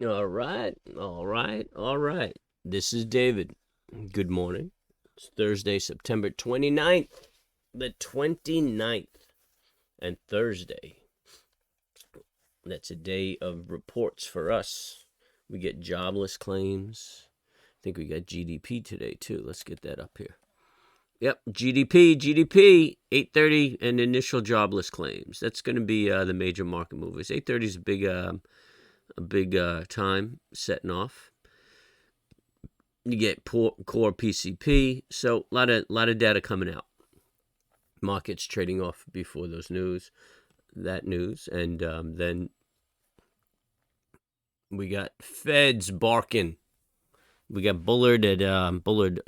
All right, all right, all right. This is David. Good morning. It's Thursday, September 29th, the 29th, and Thursday. That's a day of reports for us. We get jobless claims. I think we got GDP today, too. Let's get that up here. Yep, GDP, 8:30, and initial jobless claims. That's going to be the major market movers. 8:30 is a big time setting off. You get core PCP, so a lot of data coming out. Markets trading off before that news, and then we got Feds barking. We got Bullard at Bullard.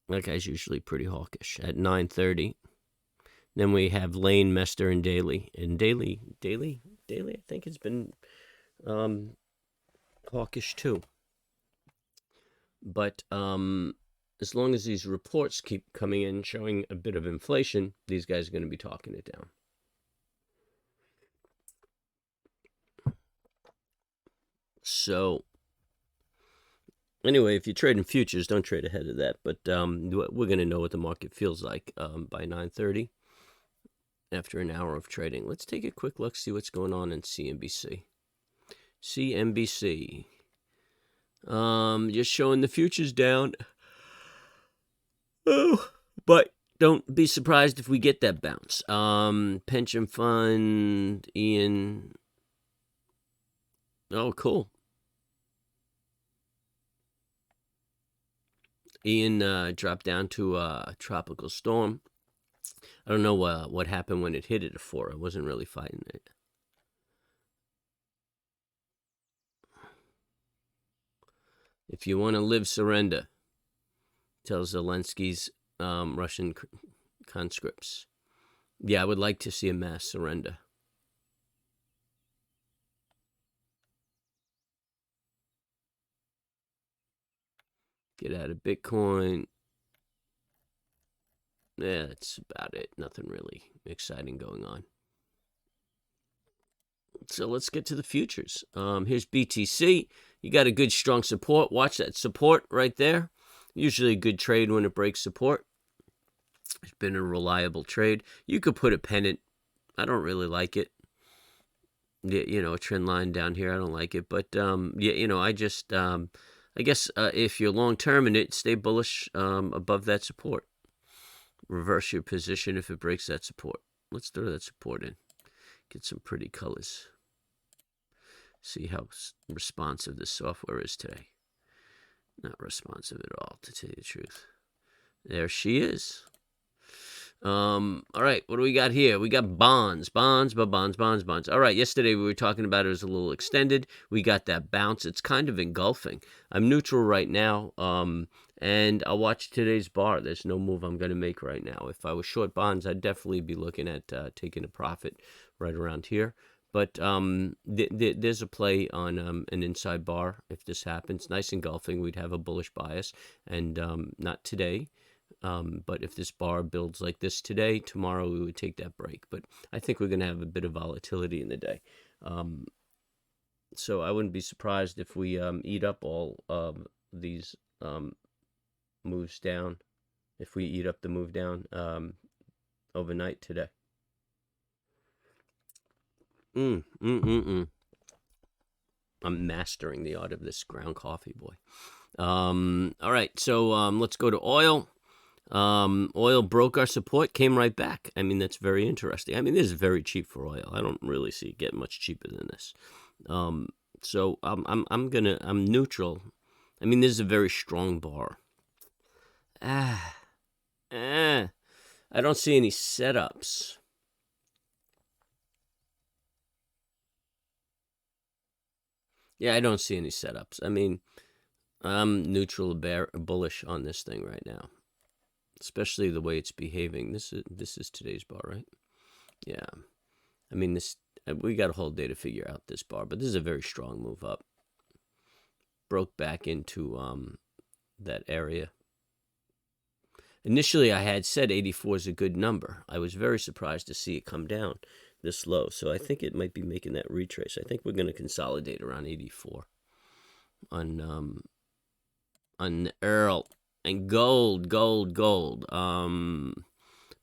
That guy's usually pretty hawkish at 9:30. Then we have Lane, Mester, and Daly. And Daly, I think has been hawkish too. But as long as these reports keep coming in showing a bit of inflation, these guys are going to be talking it down. So anyway, if you're trading futures, don't trade ahead of that. But we're going to know what the market feels like by 9:30 after an hour of trading. Let's take a quick look, see what's going on in CNBC. CNBC. Just showing the futures down. Oh, but don't be surprised if we get that bounce. Pension fund, Ian. Oh, cool. Ian dropped down to a tropical storm. I don't know what happened when it hit it before. I wasn't really fighting it. If you want to live, surrender, tells Zelensky's Russian conscripts. Yeah, I would like to see a mass surrender. Get out of Bitcoin. Yeah, that's about it. Nothing really exciting going on. So let's get to the futures. Here's BTC. You got a good, strong support. Watch that support right there. Usually a good trade when it breaks support. It's been a reliable trade. You could put a pennant. I don't really like it. Yeah, a trend line down here. I don't like it. But, yeah, I just, I guess if you're long-term in it, stay bullish above that support. Reverse your position if it breaks that support. Let's throw that support in. Get some pretty colors. See how responsive this software is today. Not responsive at all, to tell you the truth. There she is. All right, what do we got here? We got bonds. All right, yesterday we were talking about it was a little extended. We got that bounce. It's kind of engulfing. I'm neutral right now, and I'll watch today's bar. There's no move I'm going to make right now. If I was short bonds, I'd definitely be looking at taking a profit right around here. But there's a play on an inside bar. If this happens, nice engulfing, we'd have a bullish bias, and not today. But if this bar builds like this today, tomorrow we would take that break. But I think we're going to have a bit of volatility in the day. So I wouldn't be surprised if we eat up all of these moves down, if we eat up the move down overnight today. I'm mastering the art of this ground coffee, boy. All right, so let's go to oil. Oil broke our support, came right back. I mean, that's very interesting. I mean, this is very cheap for oil. I don't really see it getting much cheaper than this. So I'm neutral. I mean, this is a very strong bar. I don't see any setups. Yeah, I don't see any setups. I mean, I'm neutral, bullish on this thing right now, especially the way it's behaving. This is today's bar, right? Yeah. I mean, we got a whole day to figure out this bar, but this is a very strong move up. Broke back into that area. Initially, I had said 84 is a good number. I was very surprised to see it come down. this low. So I think it might be making that retrace. I think we're going to consolidate around 84 on Earl and gold.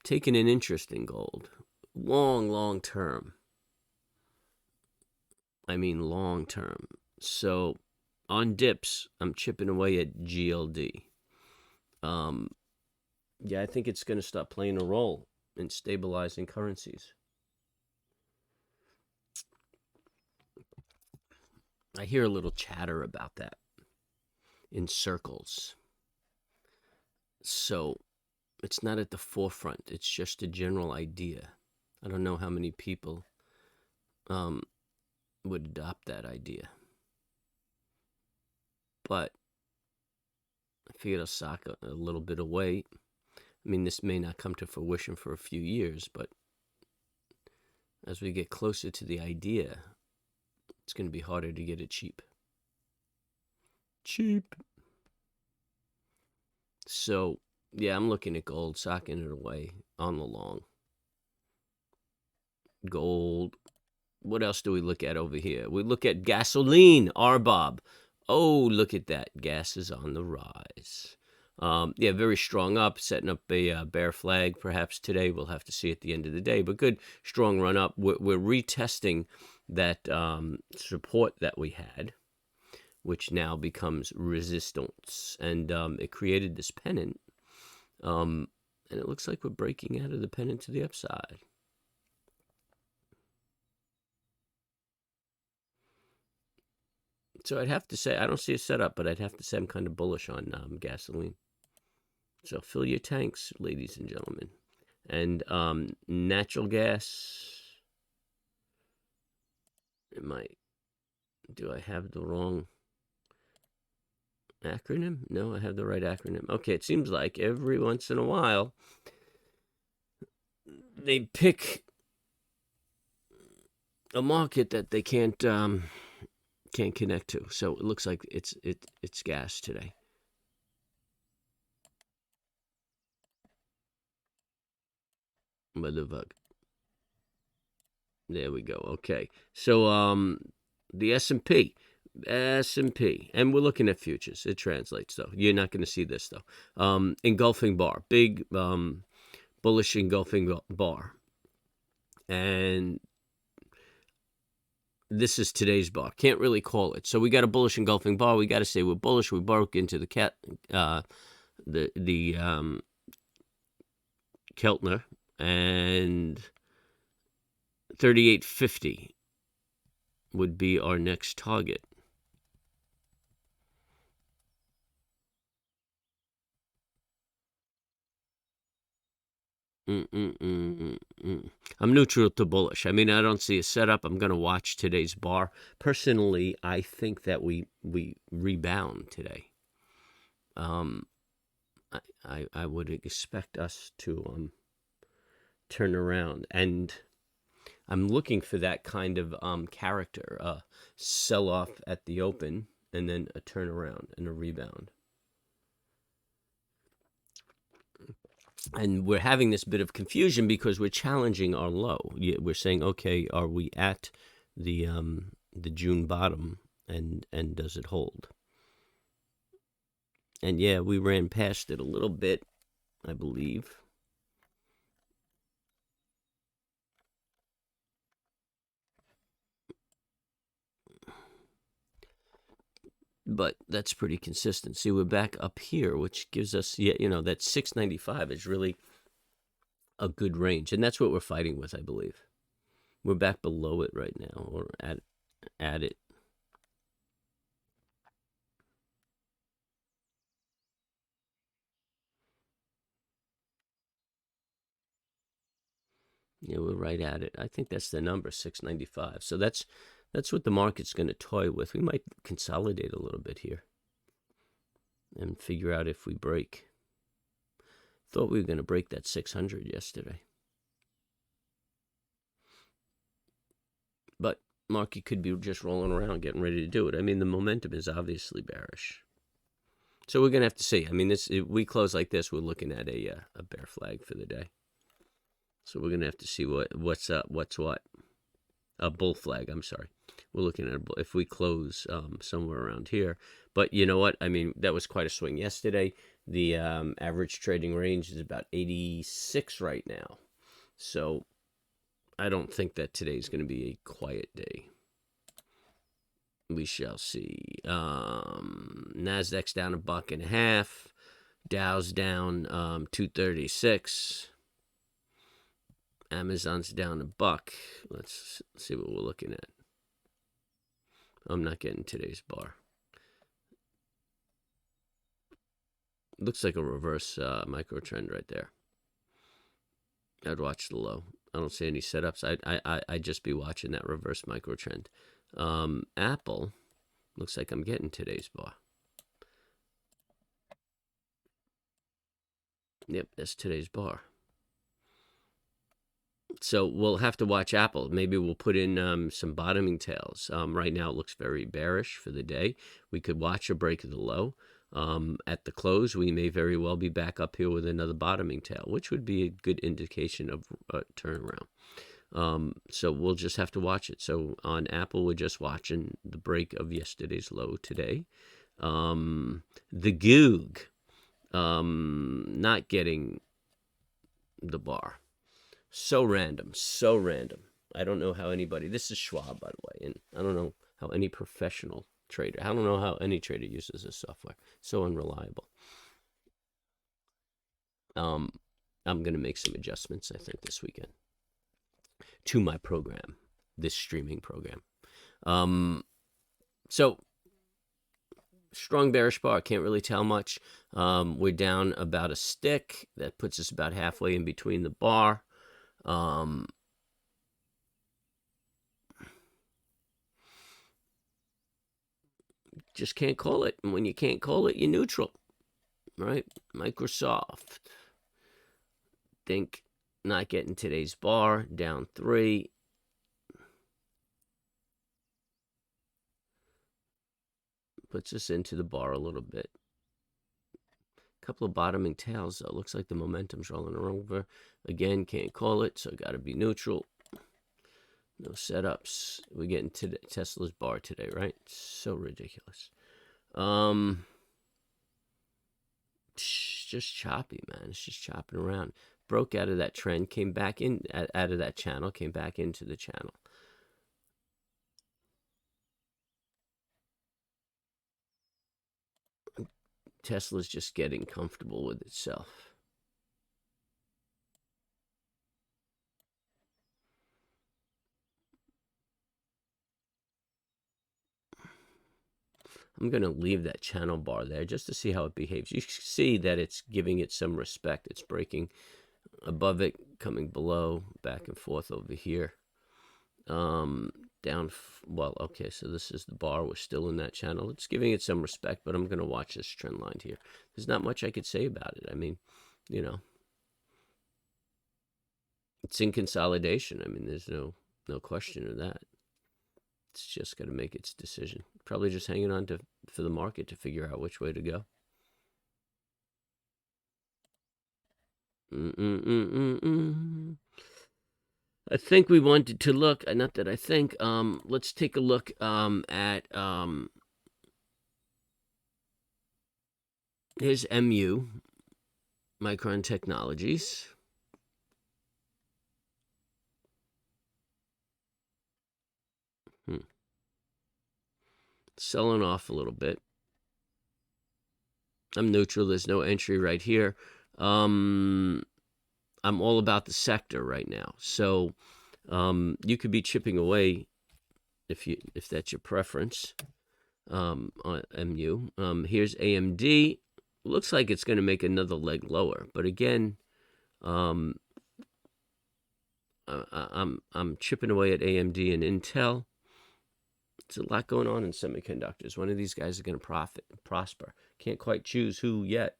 Taking an interest in gold, long term. I mean long term. So on dips, I'm chipping away at GLD. Yeah, I think it's going to start playing a role in stabilizing currencies. I hear a little chatter about that in circles. So it's not at the forefront. It's just a general idea. I don't know how many people would adopt that idea. But I figured I'll sock a little bit away. I mean, this may not come to fruition for a few years, but as we get closer to the idea, it's going to be harder to get it cheap. So, yeah, I'm looking at gold, socking it away on the long. Gold. What else do we look at over here? We look at gasoline, RBOB. Oh, look at that. Gas is on the rise. Yeah, very strong up, setting up a bear flag perhaps today. We'll have to see at the end of the day, but good, strong run up. We're retesting that support that we had, which now becomes resistance. And it created this pennant. And it looks like we're breaking out of the pennant to the upside. So I'd have to say, I don't see a setup, but I'd have to say I'm kind of bullish on gasoline. So fill your tanks, ladies and gentlemen. And natural gas, do I have the wrong acronym? No, I have the right acronym. Okay, it seems like every once in a while, they pick a market that they can't connect to. So it looks like it's gas today. Motherfucker. There we go. Okay. So the S&P, and we're looking at futures. It translates though. You're not going to see this though. Engulfing bar, big bullish engulfing bar, and this is today's bar. Can't really call it. So we got a bullish engulfing bar. We got to say we're bullish. We broke into the Keltner, and 38.50 would be our next target. I'm neutral to bullish. I mean, I don't see a setup. I'm going to watch today's bar. Personally, I think that we rebound today. I would expect us to turn around, and I'm looking for that kind of character, sell off at the open and then a turnaround and a rebound. And we're having this bit of confusion because we're challenging our low. We're saying, okay, are we at the June bottom, and does it hold? And yeah, we ran past it a little bit, I believe. But that's pretty consistent. See, we're back up here, which gives us, that 695 is really a good range. And that's what we're fighting with, I believe. We're back below it right now, or at it. Yeah, we're right at it. I think that's the number, 695. So that's what the market's going to toy with. We might consolidate a little bit here and figure out if we break. Thought we were going to break that 600 yesterday. But market could be just rolling around, getting ready to do it. I mean, the momentum is obviously bearish. So we're going to have to see. I mean, if we close like this, we're looking at a bear flag for the day. So we're going to have to see what's up, what's what. A bull flag, I'm sorry. We're looking at if we close somewhere around here. But you know what? I mean, that was quite a swing yesterday. The average trading range is about 86 right now. So I don't think that today's going to be a quiet day. We shall see. Nasdaq's down $1.50. Dow's down 236. Amazon's down $1. Let's see what we're looking at. I'm not getting today's bar. Looks like a reverse micro trend right there. I'd watch the low. I don't see any setups. I'd just be watching that reverse micro trend. Apple looks like I'm getting today's bar. Yep, that's today's bar. So we'll have to watch Apple. Maybe we'll put in some bottoming tails. Right now it looks very bearish for the day. We could watch a break of the low. At the close, we may very well be back up here with another bottoming tail, which would be a good indication of a turnaround. So we'll just have to watch it. So on Apple, we're just watching the break of yesterday's low today. The Goog, not getting the bar. So random, so random. I don't know how anybody, this is Schwab, by the way, and I don't know how any professional trader, I don't know how any trader uses this software. So unreliable. I'm going to make some adjustments, I think, this weekend to my program, this streaming program. So strong bearish bar, can't really tell much. We're down about a stick. That puts us about halfway in between the bar. Just can't call it. And when you can't call it, you're neutral, right? Microsoft, think not getting today's bar, down 3. Puts us into the bar a little bit. A couple of bottoming tails, though. Looks like the momentum's rolling over. Again, can't call it, so got to be neutral. No setups. We're getting to Tesla's bar today, right? So ridiculous. It's just choppy, man. It's just chopping around. Broke out of that trend, came back in, out of that channel, came back into the channel. Tesla's just getting comfortable with itself. I'm going to leave that channel bar there just to see how it behaves. You see that it's giving it some respect. It's breaking above it, coming below, back and forth over here. Down, well, okay, so this is the bar. We're still in that channel. It's giving it some respect, but I'm going to watch this trend line here. There's not much I could say about it. I mean, you know, it's in consolidation. I mean, there's no question of that. It's just got to make its decision. Probably just hanging on for the market to figure out which way to go. I think we wanted to look, not that I think, let's take a look at, here's MU, Micron Technologies. Selling off a little bit. I'm neutral. There's no entry right here. I'm all about the sector right now. So you could be chipping away if that's your preference on MU. Here's AMD. Looks like it's going to make another leg lower. But again, I'm chipping away at AMD and Intel. There's a lot going on in semiconductors. One of these guys is going to prosper. Can't quite choose who yet.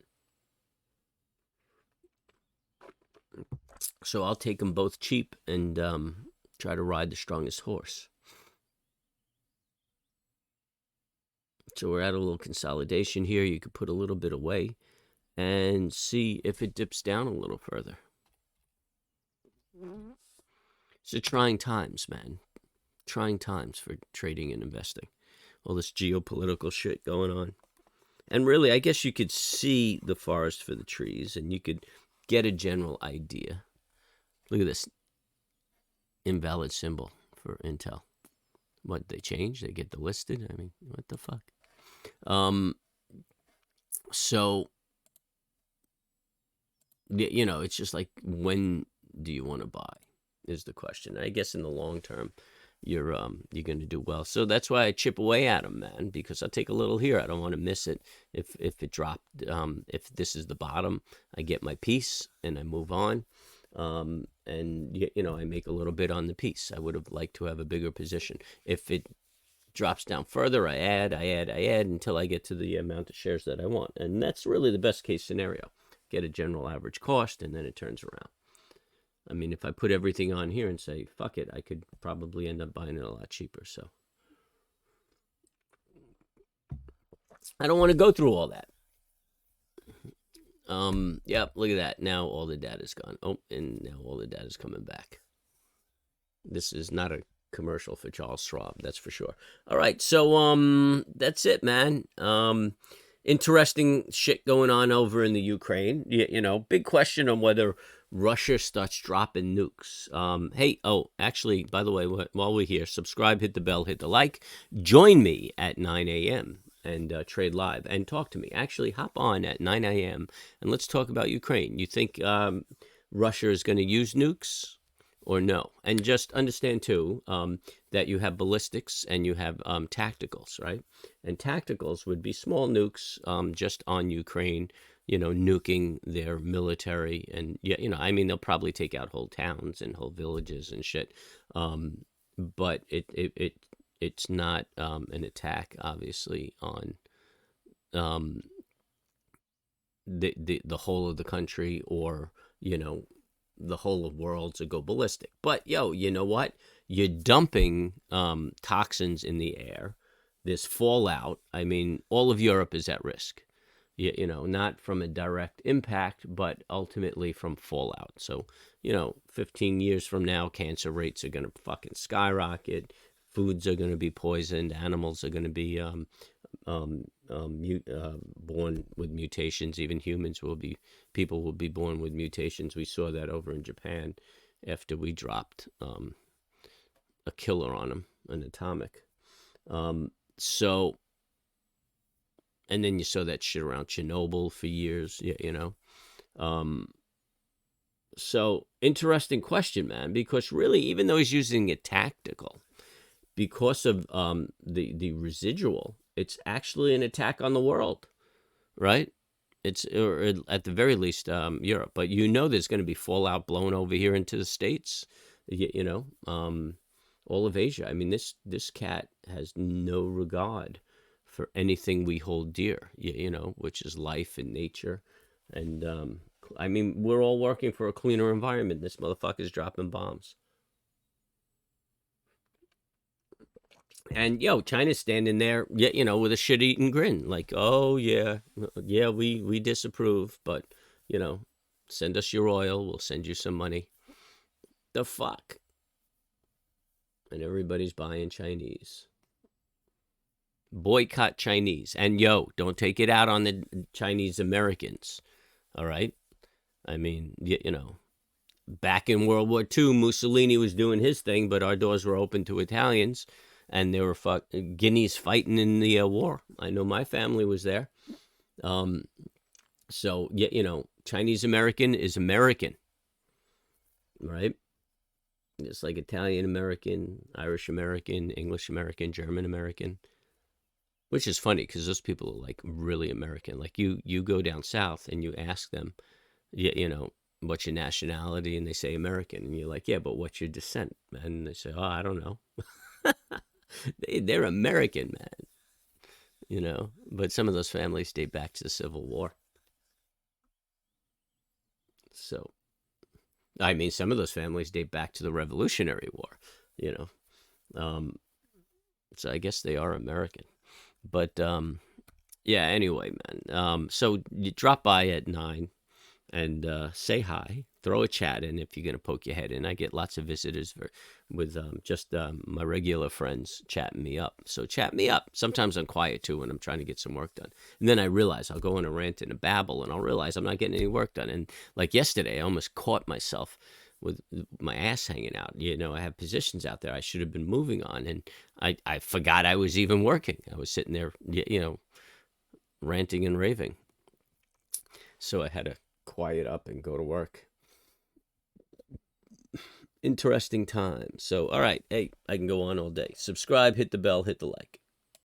So I'll take them both cheap and try to ride the strongest horse. So we're at a little consolidation here. You could put a little bit away and see if it dips down a little further. It's trying times, man. Trying times for trading and investing. All this geopolitical shit going on. And really, I guess you could see the forest for the trees, and you could get a general idea. Look at this invalid symbol for Intel. What, they change? They get delisted? I mean, what the fuck? So, you know, it's just like, when do you want to buy is the question. I guess in the long term, you're going to do well. So that's why I chip away at them, man, because I'll take a little here. I don't want to miss it. If it dropped, if this is the bottom, I get my piece and I move on. And you know, I make a little bit on the piece. I would have liked to have a bigger position. If it drops down further, I add until I get to the amount of shares that I want. And that's really the best case scenario. Get a general average cost, and then it turns around. I mean, if I put everything on here and say, fuck it, I could probably end up buying it a lot cheaper. So I don't want to go through all that. Yeah, look at that. Now all the data's gone. Oh, and now all the data's coming back. This is not a commercial for Charles Schwab, that's for sure. All right, so that's it, man. Interesting shit going on over in the Ukraine. You know, big question on whether Russia starts dropping nukes. Hey, oh, actually, by the way, while we're here, subscribe, hit the bell, hit the like. Join me at 9 a.m. and trade live and talk to me. Actually, hop on at 9 a.m. and let's talk about Ukraine. You think Russia is going to use nukes or no? And just understand, too, that you have ballistics and you have tacticals, right? And tacticals would be small nukes just on Ukraine, you know, nuking their military. And, you know, I mean, they'll probably take out whole towns and whole villages and shit. But it's not an attack, obviously, on the whole of the country, or, you know, the whole of world to go ballistic. But, yo, you know what? You're dumping toxins in the air. There's fallout. I mean, all of Europe is at risk. You know, not from a direct impact, but ultimately from fallout. So, you know, 15 years from now, cancer rates are going to fucking skyrocket. Foods are going to be poisoned. Animals are going to be born with mutations. Even people will be born with mutations. We saw that over in Japan after we dropped a killer on them, an atomic. So, and then you saw that shit around Chernobyl for years, you know. So, interesting question, man, because really, even though he's using it tactical, because of the residual, it's actually an attack on the world, right? It's, or at the very least, Europe. But you know there's going to be fallout blown over here into the States, you know, all of Asia. I mean, this cat has no regard for anything we hold dear, you know, which is life and nature. And, I mean, we're all working for a cleaner environment. This motherfucker's dropping bombs. And, yo, China's standing there, you know, with a shit-eating grin. Like, oh, yeah, we disapprove, but, you know, send us your oil. We'll send you some money. The fuck? And everybody's buying Chinese. Boycott Chinese. And, yo, don't take it out on the Chinese Americans, all right? I mean, you know, back in World War II, Mussolini was doing his thing, but our doors were open to Italians. And there were Guineas fighting in the war. I know my family was there. So, you know, Chinese American is American, right? It's like Italian American, Irish American, English American, German American, which is funny because those people are like really American. Like you go down south and you ask them, you know, what's your nationality? And they say American. And you're like, yeah, but what's your descent? And they say, oh, I don't know. They're American, man, you know, but some of those families date back to the Civil War. So, I mean, some of those families date back to the Revolutionary War, you know. So I guess they are American. But, yeah, anyway, man. So you drop by at 9 and say hi. Throw a chat in if you're going to poke your head in. I get lots of visitors with just my regular friends chatting me up. So chat me up. Sometimes I'm quiet too when I'm trying to get some work done. And then I realize I'll go on a rant and a babble, and I'll realize I'm not getting any work done. And like yesterday, I almost caught myself with my ass hanging out. You know, I have positions out there I should have been moving on, and I forgot I was even working. I was sitting there, you know, ranting and raving. So I had to quiet up and go to work. Interesting time. So, all right. Hey, I can go on all day. Subscribe, hit the bell, hit the like.